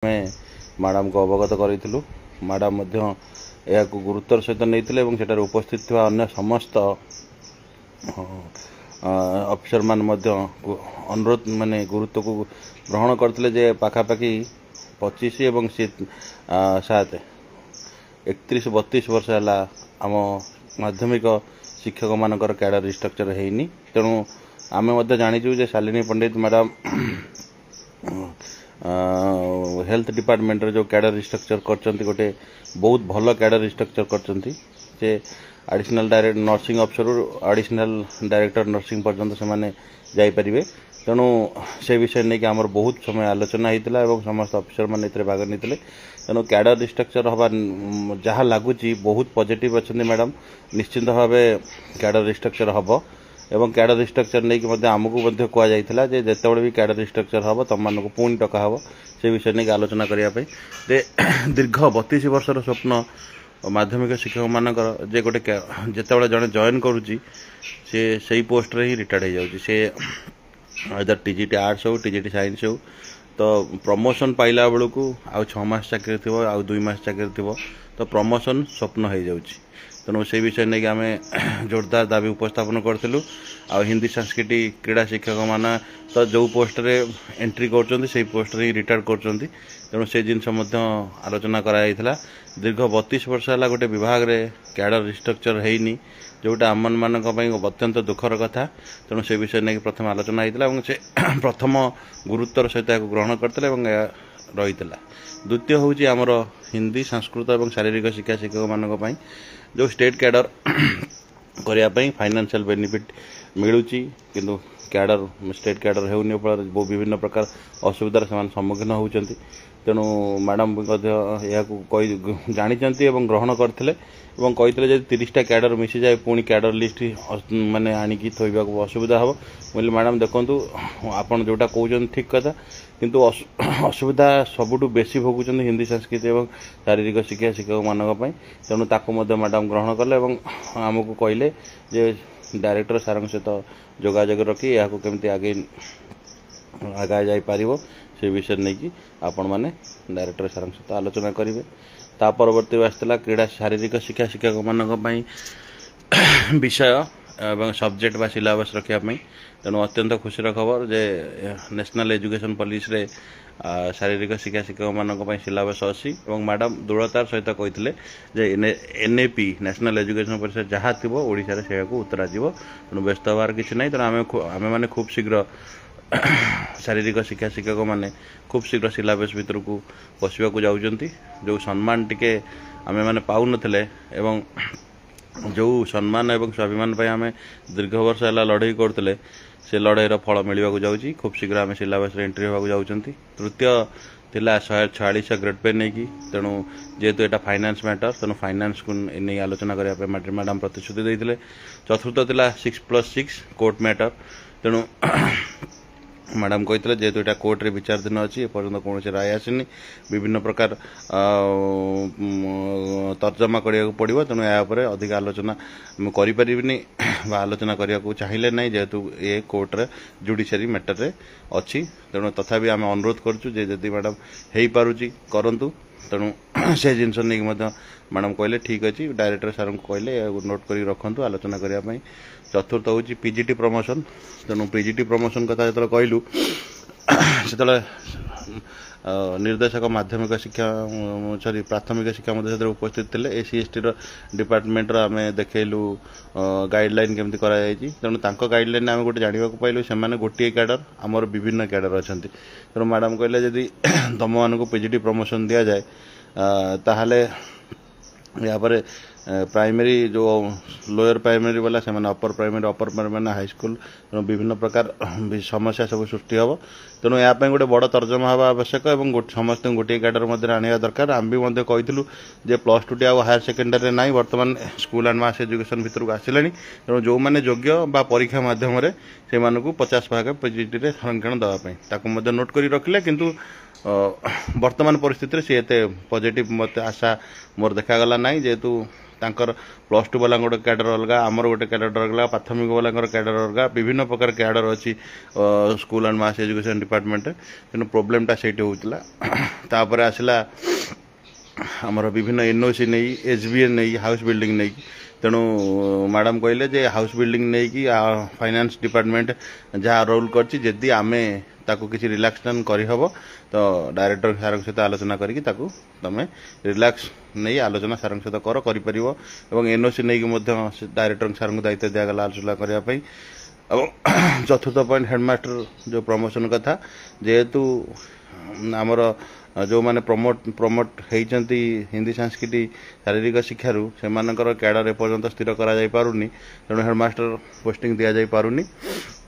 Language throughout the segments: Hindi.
ଆମେ ମ୍ୟାଡ଼ାମକୁ ଅବଗତ କରିଥିଲୁ। ମ୍ୟାଡ଼ାମ ମଧ୍ୟ ଏହାକୁ ଗୁରୁତ୍ୱର ସହିତ ନେଇଥିଲେ ଏବଂ ସେଠାରେ ଉପସ୍ଥିତ ଥିବା ଅନ୍ୟ ସମସ୍ତ ଅଫିସର ମାନେ ମଧ୍ୟ ଅନୁରୋଧ ଗୁରୁତ୍ୱକୁ ଗ୍ରହଣ କରିଥିଲେ ଯେ ପାଖାପାଖି 25 ଏବଂ 7 31-32 ବର୍ଷ ହେଲା ଆମ ମାଧ୍ୟମିକ ଶିକ୍ଷକ ମାନଙ୍କର କ୍ୟାଡର ରିଷ୍ଟ୍ରକ୍ଚର ହେଇନି। ତେଣୁ ଆମେ ମଧ୍ୟ ଜାଣିଛୁ ଯେ ଶାଲିନୀ ପଣ୍ଡିତ ମ୍ୟାଡ଼ାମ हेल्थ डिपार्टमेंट जो कैडर रिस्ट्रक्चर करचंती गोटे बहुत भल कैडर रिस्ट्रक्चर करचंती से additional direct nursing officer additional director nursing पर्यंत से माने जाई परिबे। तेणु से विषय नहीं कि आमर बहुत समय आलोचना होता और समस्त अफिसर मैंने भाग नहीं। तेणु कैडर रिस्ट्रक्चर हवा जहाँ लगुच बहुत पॉजिटिव अच्छा मैडम निश्चिंत भाव कैडर रिस्ट्रक्चर हम एवं कैडर रिस्ट्रक्चर नहीं कि आमको कहुला जिते भी कैडर रिस्ट्रक्चर हम तुम मानक पुणी डका हम से विषय नहीं आलोचना करने दीर्घ 32 वर्षर स्वप्न माध्यमिक शिक्षक मानकर जे गोटे जिते जड़े जॉइन करुच्ची से पोस्ट रे ही रिटायर्ड हो जाऊँगी से इधर टीजीटी आर्ट्स हो टीजीटी साइंस हो तो प्रमोशन पाइला बेलू आउ 6 मास चाकरी थी आउ 2 मास चाकरी थी तो प्रमोशन स्वप्न हो जाऊँगी। तेणु से विषय नहीं आम जोरदार दाबी उपस्थापन करूँ आ हिंदी सांस्कृतिक क्रीड़ा शिक्षक मान तो जो पोस्ट रे एंट्री कर पोस्ट रे रिटायर्ड कर तेणु से जिनस आलोचना कराइला। दीर्घ 32 वर्ष है गोटे विभाग रे कैडर रिस्ट्रक्चर है जोटा आम मान अत्यंत दुखर कथा। तेणु से विषय नहीं प्रथम आलोचना होता से प्रथम गुरुत्वर सहित ग्रहण करते रही। द्वितीय हूँ आमर हिंदी संस्कृत और शारीरिक शिक्षा शिक्षक मान जो स्टेट कैडर करने फाइनेंशियल बेनिफिट मिलूँ किंतु कैडर स्टेट कैडर होनी फल विभिन्न प्रकार असुविधार से सम्मुखीन होती। तेणु मैडम जानी ग्रहण करते कही 30टा कैडर मिसी जाए पुणी कैडर लिस्ट माने आणिकी थोड़ा असुविधा हम बोले मैडम देखूँ आपड़ जोटा कहते ठीक कथा किंतु असुविधा सबुठ बेसी भोगुंट हिंदी संस्कृति और शारीरिक शिक्षा शिक्षक मानी। तेणु ताकू मैडम ग्रहण कले आमको कहले जे डायरेक्टर सार सहित जोगाजोग रखी या केमती आगे आगा जापर से विषय नहीं कि आपण मैंने डायरेक्टर सार सहित आलोचना करेंगे। ता परवर्ती आसला क्रीड़ा शारीरिक शिक्षा शिक्षक मान विषय एवं सब्जेक्ट बा सिलेबस रखापी। तेणु अत्यंत खुशी खबर जे नेशनल एजुकेशन पॉलिसी रे शारीरिक शिक्षा शिक्षक मान सिलेबस अच्छी और मैडम दृढ़तार सहित कहते एनएपी नेशनल एजुकेशन पॉलिसी जहाँ थी ओडिशा से उत्तरा जीव। तेणु व्यस्त हबार किसी ना। तेणु आम मैंने खूब शीघ्र शारीरिक शिक्षा शिक्षक मैंने खूब शीघ्र सिलेबस भितर को पशिया जाऊँच जो सम्मान टिके आम मैंने पाऊन एवं जो सम्मान और स्वाभिमान आम दीर्घ वर्ष है लड़ाई करते से लड़ाईर फल मिलवा जाऊँगी। खूब शीघ्र आम सिलेबस एंट्री होगा जाऊँगी। तृतीय थिला 146 ग्रेड पे नहीं कि तेणु जेहेतु यहाँ फाइनेंस मैटर तेणु फाइनेंस को नहीं आलोचना करने मैडम प्रतिश्रुति देते। चतुर्थ थिला 6+6 कोर्ट मैटर तेणु मैडम कहते जेहेतु यहाँ कोर्ट रे विचाराधीन अच्छी एपर्तंत कौन राय आसनी विभिन्न प्रकार तर्जमा करने पड़ो। तेणु यापर अधिक आलोचना करें आलोचना करने को चाहिए ना जेहेतु ये कोर्ट रे जुडिशियरी मैटर रे अच्छी। तेणु तथापि आम अनुरोध करुँ जदि मैडम हो पारुची करंतु। तेणु से जिनस नहीं मैडम कहले ठीक अच्छे डायरेक्टर सार को कहले नोट कर रखु आलोचना करने। चतुर्थ हूँ पीजीटी प्रमोशन। तेणु पीजीटी प्रमोशन कथा जो कहलु से निर्देशक माध्यमिक शिक्षा सॉरी प्राथमिक शिक्षा उपस्थित थे एससी/एसटी डिपार्टमेंट आम देखलु गाइडलाइन केमती कराई। तेणु गाइडलाइन आम गोटे जानवा पाइलु से गोटे कैडर आमर विभिन्न कैडर अच्छा। तेणु मैडम कहले जदि तुम मानक पीजीटी प्रमोशन दि जाए ताहले यापर प्राइमरी जो लोअर प्राइमरी वाला से अपर प्राइमरी हाई स्कूल विभिन्न प्रकार समस्या सब सृष्टि हम। तेणु याप गोटे बड़ तर्जमा हवा आवश्यक और समस्त गोटे कैडर मध्य आने दरकार। आम भी कहीलु जे +2 टी हायर सेकेंडरी ना बर्तमान स्कूल एंड मास एजुकेशन भितर को आसला। तेणु जो मैंने योग्य बा परीक्षा माध्यम से 50% पीजीटी संरक्षण देवाई नोट कर रखिले किंतु वर्तमान परिस्थिति सी एत पॉजिटिव मत आशा मोर देखागला ना जेहेतु तांकर प्लस टू वाला गोटे कैडर अलग आमर गोटे कैडर अलग प्राथमिक वाला कैडर अलग विभिन्न प्रकार कैडर अच्छी school and mass education department तेणु प्रोब्लेमटा से होता आसला आमर विभिन्न एनओसी नहीं एसबीएन नहीं हाउस बिल्डिंग नहीं तेणु मैडम कहले जे हाउस बिल्डिंग नहीं कि फाइनेंस डिपार्टमेंट जहाँ रोल करदी आम ताकू किसी रिलैक्सेशन करहब तो डायरेक्टर सार सहित आलोचना करके तमें रिलैक्स नहीं आलोचना सार सहित कर एनओसी नहीं डायरेक्टर सार को दायित्व दिगला आलोचना करने चतुर्थ पॉइंट हेडमास्टर जो प्रमोशन कथा जेहेतु आमर जो मैंने प्रमोट होती हिंदी संस्कृति शारीरिक शिक्षारू से कैडर एपर्यंत स्थिर कर तेणु हेडमास्टर पोस्टिंग दि जा पारुनी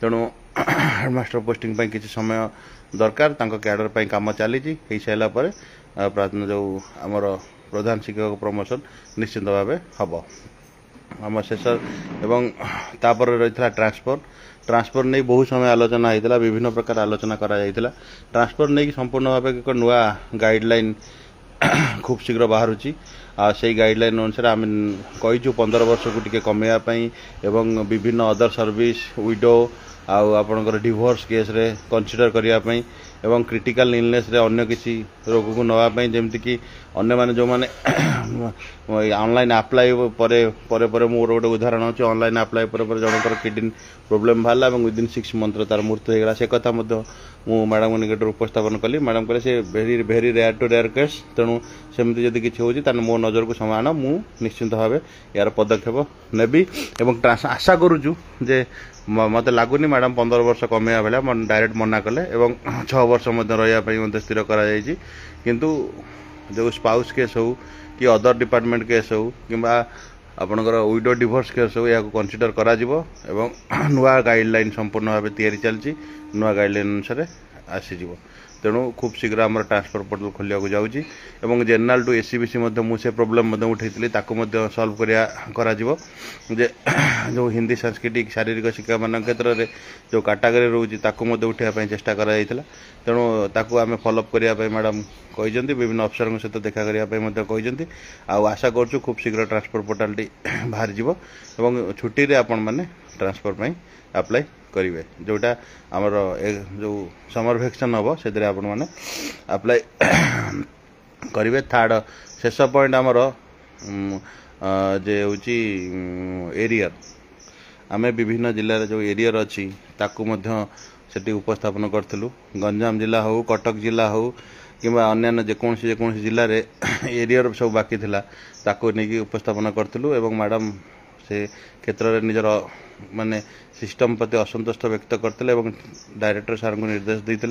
तेणु हेडमास्टर पोस्टिंग किसी समय दरकार कैडर पर कम चली सारापर जो आमर प्रधान शिक्षक प्रमोशन निश्चित भाव हम आम शेष एवं तापर रही ट्रांसफर नहीं बहुत समय आलोचना होता विभिन्न प्रकार आलोचना करा ट्रांसफर नहीं संपूर्ण भाव एक नुआ गाइडलाइन खूब शीघ्र बाहर से गाइडलाइन अनुसार आम कहीचु 15 वर्ष को टिके कमेवाई एवं विभिन्न अदर सर्विस विडो आपणकर डिवोर्स केस रे कंसीडर करने एवं क्रिटिकल इलनेस रे अन्य किसी रोग को नापी जमती कि अन्य माने जो माने ऑनलाइन अप्लाई पर मोर गोटे उदाहरण अच्छे ऑनलाइन अप्लाई पर जनकर किडनी प्रोब्लेम बाहर विदिन 6 मंथ तार मृत्यु होगा से कथा मु मैडम निकट उपस्थापन कली मैडम कहले से very very rare to rare case तेणु सेमती जदि किसी होती मो नजर को समान मु निश्चिंत भाव यार पदक्षेप नेबी एवं आशा करुचु जे मत लगुनि मैडम 15 वर्ष कमेवा भाया डायरेक्ट मना कले 6 वर्ष रही स्थिर किंतु जो स्पाउस केस हो कि अदर डिपार्टमेंट केस हो कि आपणकर विडो डिवोर्स केस हो या कंसीडर करा नुआ गाइडलाइन संपूर्ण भाव तैयारी चलती नुआ गाइडलाइन अनुसार आसीज तेणु खूब शीघ्र आम ट्रांसफर पोर्टल खोलिया जाऊँगी और जेनराल टू एसीबीसी मुझे प्रोब्लेम उठाई सल्व करा जे जो हिंदी सांस्कृतिक शारीरिक शिक्षा मान क्षेत्र में जो कैटेगरी रोचे उठाई चेष्टा कराई तेणु ताकू आम फॉलोअप करने मैडम कहते विभिन्न अफसर सहित देखा करने आशा करूँ खूब शीघ्र ट्रांसफर पोर्टाल टी बाहर एवं छुट्टी रे आपण मैंने ट्रांसफर पर अप्लाई करेंगे जोटा आमर जो समर वैकेशन हम से आपण मैंने अप्लाई करेंगे थर्ड शेष पॉइंट आमर जे हूँ एरियर आम विभिन्न जिले जो एरियर अच्छी से उपस्थापन करूँ गंजाम जिला हो कटक जिला हो कि अन्य जेकोसी जिले में एरियर सब बाकी थिला ताको नहीं उपस्थापन करूँ एवं मैडम से क्षेत्र में निजर माने सिस्टम प्रति असंतुष्ट व्यक्त करते डायरेक्टर सार को निर्देश देते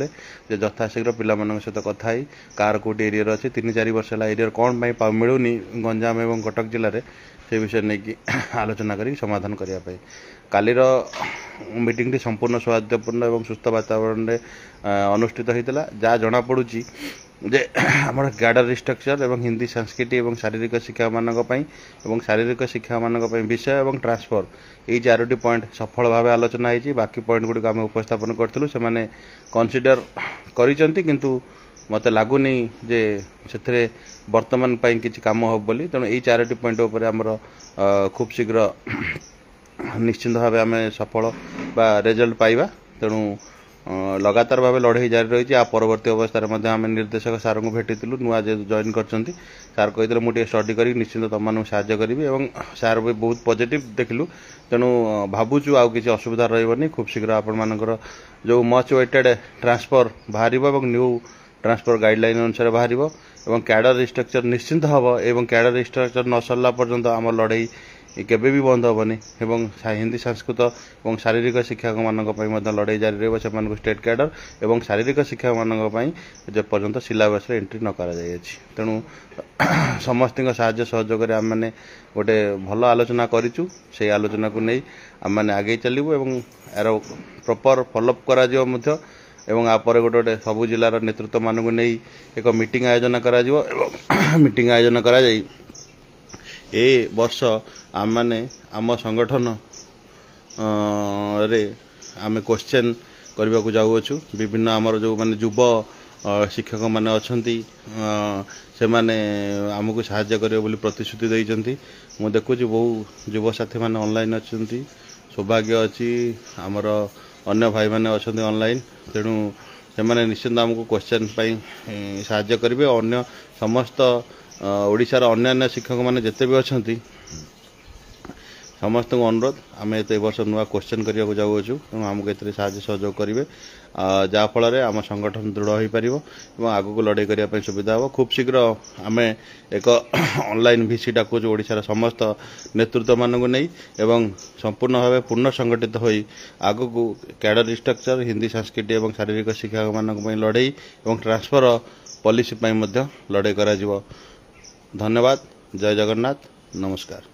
यथाशीघ्र पिला सहित कथा कार कौटी एरियर अच्छे 3-4 वर्ष है एरियर कौन मिलूनी गंजाम एवं कटक जिले में से विषय नहीं आलोचना करी समाधान करने कालीर मीटिंग संपूर्ण सौहार्दपूर्ण और सुस्थ वातावरण में अनुष्ठित होता जहाँ जना पड़ुची जे आम कैडर रिस्ट्रक्चर एवं हिंदी संस्कृति और शारीरिक शिक्षा मानी शारीरिक शिक्षा मानी विषय और ट्रांसफर यही 4टी पॉइंट सफल भाव आलोचना होती बाकी पॉइंट गुड़िक आम उपस्थापन करूँ से कनसीडर कर मत लगुनि जे से वर्तमान किसी कम हो बोली तेणु यही 4टी पॉइंट उपर आमर खूब शीघ्र निश्चिंत भाव आम सफल बा रिजल्ट पाइबा तेणु लगातार भाव लड़ाई जारी रही आ परवर्ती अवस्था आम निर्देशक सार को भेटिलु नुआ जॉइन कर सार कहते मुझे स्टडी कर निश्चित तुम साहय करी और सार भी बहुत पॉजिटिव देखलु तेणु भावुचु आउ किसी असुविधा रही खूब शीघ्र आपण मानकर जो मच वेटेड ट्रांसफर बाहर न्यू ट्रांसफर गाइडलाइन अनुसार बाहर और कैडर रिस्ट्रक्चर निश्चिंत हम और कैडर रिस्ट्रक्चर न सरला पर्यंत आम लड़ाई केबे भी बंद हेनी हिंदी संस्कृत और शारीरिक शिक्षक मानी लड़ाई जारी रही स्टेट कैडर और शारीरिक शिक्षक मानी जे पर्यंत सिलेबस एंट्री न कर तेणु समस्त साहाय्य सहयोग आम मैंने गोटे भल आलोचना करूँ से आलोचना को नहीं आम मैंने आगे चलू और यार प्रॉपर फॉलोअप करा एवं आपर गोटे गोटे सबू जिलार नेतृत्व मान को नहीं एक मीटिंग आयोजन करा मीटिंग आयोजन करा ए वर्ष आम मैंने आम संगठन रे आम क्वेश्चन करने को जाऊँ विभिन्न आमर जो माने युव शिक्षक मैंने अच्छा से मैंने आमको साहाय्य करेंगे बोली प्रतिश्रुति देइछंती। मु देखुची बहु युव साथी मैंने ऑनलाइन अच्छा सौभाग्य अच्छी आमर अन्य भाई मैंने अच्छा ऑनलाइन तेणु से मैंने निश्चिंत आमको क्वेश्चन साहाय्य करेंगे। अन्य समस्त ओडिशार अन्य शिक्षक मैंने जिते भी अच्छा समस्त को अनुरोध आम ए वर्ष नुआ क्वेश्चन करने को जाऊँ तेणु आमको ए सहयोग करेंगे जहाँफल आम संगठन दृढ़ हो पार आग को लड़ाई करने सुविधा हम। खूब शीघ्र आम एक ऑनलाइन भिसी डाकुच ओडिशार समस्त नेतृत्व मानक नहीं एवं संपूर्ण भाव पूर्ण संगठित हो आग को कैडर स्ट्रक्चर हिंदी संस्कृति और शारीरिक शिक्षा मानक लड़ाई और ट्रांसफर पॉलिसी लड़ाई करा। धन्यवाद। जय जगन्नाथ। नमस्कार।